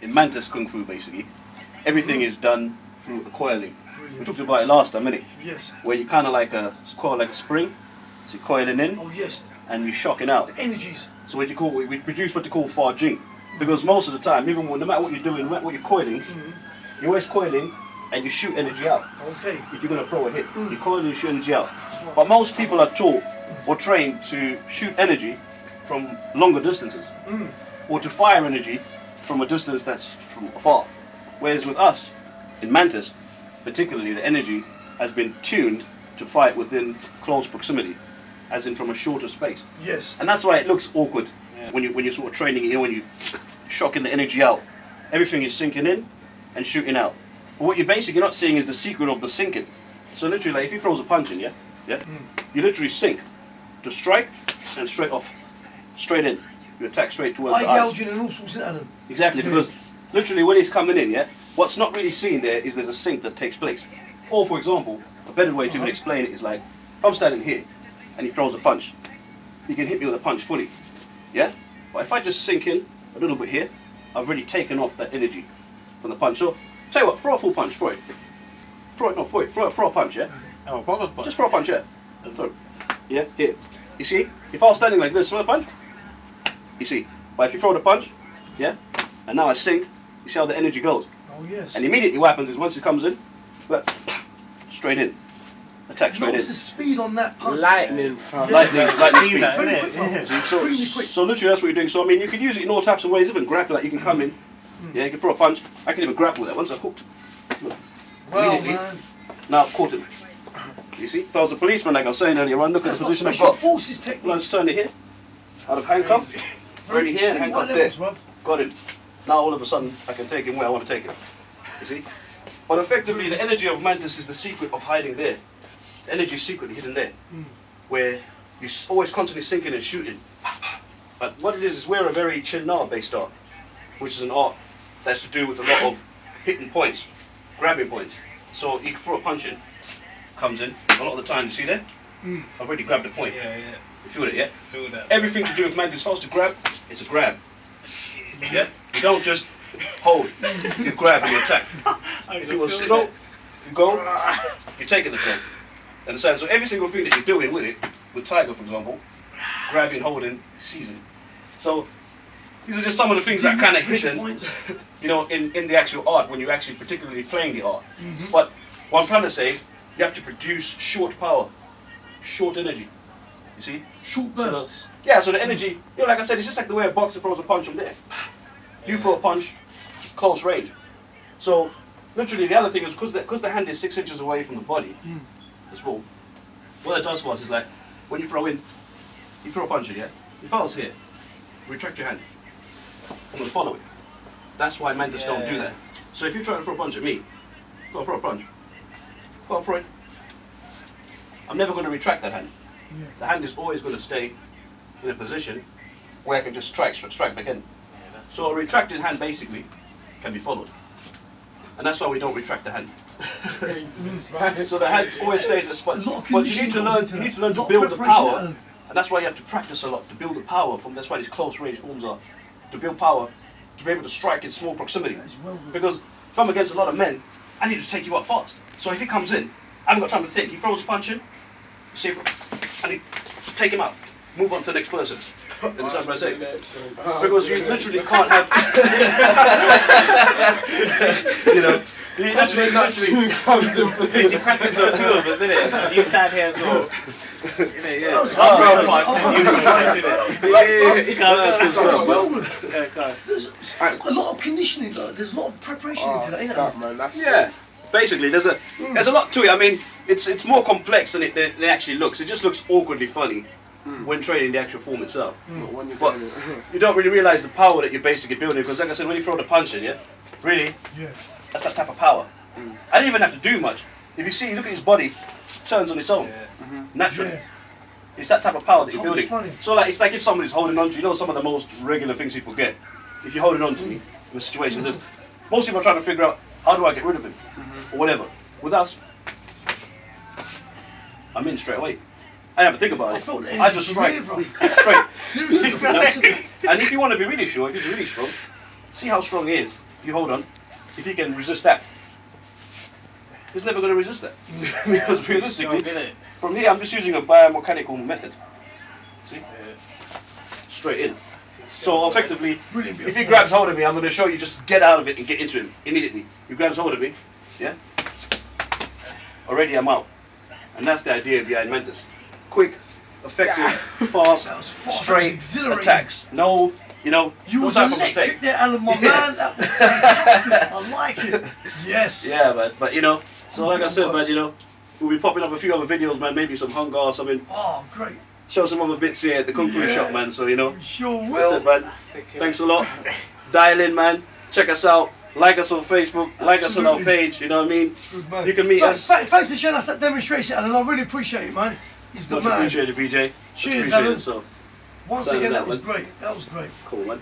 in mantis Kungfu basically, everything is done through a coiling. We talked about it last time, innit? Yes. Where you kind of like it's coiled like a spring, so you're coiling in. Oh yes. And you're shocking out. The energies. So we produce what you call far jing, because most of the time, even when, no matter what you're doing, no matter what you're coiling, you're always coiling and you shoot energy out. Okay. If you're gonna throw a hit, you coil and you shoot energy out. But most people are taught or trained to shoot energy from longer distances, or to fire energy from a distance that's from afar. Whereas with us, in mantis, particularly, the energy has been tuned to fight within close proximity, as in from a shorter space. Yes. And that's why it looks awkward when you're sort of training, when you're shocking the energy out. Everything is sinking in and shooting out. But what you're basically not seeing is the secret of the sinking. So literally, like if he throws a punch in, you literally sink to strike and straight off, straight in. You attack straight towards the eyes. Gouging and all sorts of them. Exactly, because literally when he's coming in, what's not really seen there is there's a sink that takes place. Or for example, a better way to even explain it is like, if I'm standing here and he throws a punch, he can hit me with a punch fully, yeah? But if I just sink in a little bit here, I've already taken off that energy from the punch. So, tell you what, throw a full punch, throw a punch, yeah? Oh, proper punch. Just throw a punch, yeah? Throw. Yeah, here. You see, if I was standing like this, throw a punch, you see. But if you throw the punch, yeah, and now I sink, you see how the energy goes. Oh yes. And immediately what happens is once it comes in, straight in. Attack straight in. What's the speed on that punch? Lightning, fam. Lightning speed. Very quick, fam. Extremely quick. So literally that's what you're doing. So I mean, you can use it in all types of ways. Even grapple, like you can come in, yeah, you can throw a punch. I can even grapple with that. Once I've hooked, Well, immediately, man. now I've caught him. You see, if I was a policeman, like I was saying earlier on, look at That's the not position I've special got. forces Well, I technique. just turn it here, out of handcuff, already here, extreme handcuff there. levels, bruv. Got him. Now all of a sudden, I can take him where I want to take him. You see? But effectively, the energy of mantis is the secret of hiding there. The energy is secretly hidden there, where you're always constantly sinking and shooting. But what it is we're a very Chinna-based art, which is an art that's to do with a lot of hitting points, grabbing points. So you can throw a punch in, comes in, a lot of the time, you see there? I've already grabbed the point. Yeah. You feel it, yeah? Feel that. Everything to do with mantis, supposed to grab, it's a grab. Yeah? You don't just hold, you grab and you attack. If you want slow, you go, you're taking the throw. Understand? So every single thing that you're doing with it, with Tiger for example, grabbing, holding, seizing. So these are just some of the things that are kind of hidden, you know, in the actual art when you're actually particularly playing the art. But what I'm trying to say is you have to produce short power, short energy. You see? Short bursts. So the energy, you know, like I said, it's just like the way a boxer throws a punch from there. You throw a punch, close range. So literally the other thing is because the hand is 6 inches away from the body, this ball, what it does for us is like when you throw in, you throw a punch in, yeah? If I was here, retract your hand. I'm gonna follow it. That's why mantis don't do that. So if you try to throw a punch at me, go and throw a punch. Go and throw it. I'm never gonna retract that hand. The hand is always gonna stay in a position where I can just strike back in. So a retracted hand basically can be followed. And that's why we don't retract the hand. So the hand always stays at a spot. But you need to learn to build the power. And that's why you have to practice a lot to build the power from. That's why these close range forms are. To build power, to be able to strike in small proximity. Because if I'm against a lot of men, I need to take you up fast. So if he comes in, I haven't got time to think. He throws a punch in, you see, I need to take him out. Move on to the next person. Understand what I say? Because you literally can't have. You know, you literally comes in for this. She practices on two of us, isn't it? You stand here as well. There's a lot of conditioning. There's a lot of preparation into that, isn't there? Basically, there's a lot to it. I mean, it's more complex than it actually looks. It just looks awkwardly funny when training the actual form itself. But you don't really realize the power that you're basically building, because like I said, when you throw the punch in, really, that's that type of power. I didn't even have to do much. If you see, look at his body, turns on its own, naturally. It's that type of power that you're building. So like, it's like if somebody's holding on to you, know some of the most regular things people get. If you're holding on to me in a situation like this, most people are trying to figure out, how do I get rid of him? Or whatever. With us, I'm in straight away. I never think about it. I just strike straight. Seriously. And if you want to be really sure, if he's really strong, see how strong he is. if you hold on, if you can resist that, it's never going to resist that. Because realistically, from here I'm just using a biomechanical method. See? Straight in. So effectively, if he grabs hold of me, I'm going to show you just get out of it and get into him immediately. He grabs hold of me, yeah? Already I'm out. And that's the idea behind mantis. Quick, effective, fast, straight attacks. No, you know, You no was type of mistake. electric there, Alan, my man. That was fantastic. I like it. Yes. Yeah, man. But you know, so like I said, man, you know, we'll be popping up a few other videos, man. Maybe some hunger or something. Oh, great. Show some other bits here at the Kungfu shop, man. So you know, We sure that's will. it, man. Thanks a lot. Dial in, man. Check us out. Like us on Facebook. Like us on our page. You know what I mean? Good man. You can meet us. Thanks for showing us that demonstration, Alan. I really appreciate it, man. He's the Much man. appreciated, BJ. Cheers, Appreciate Alan. it, so Once Signing again, out, that was man. great. That was great. cool, man.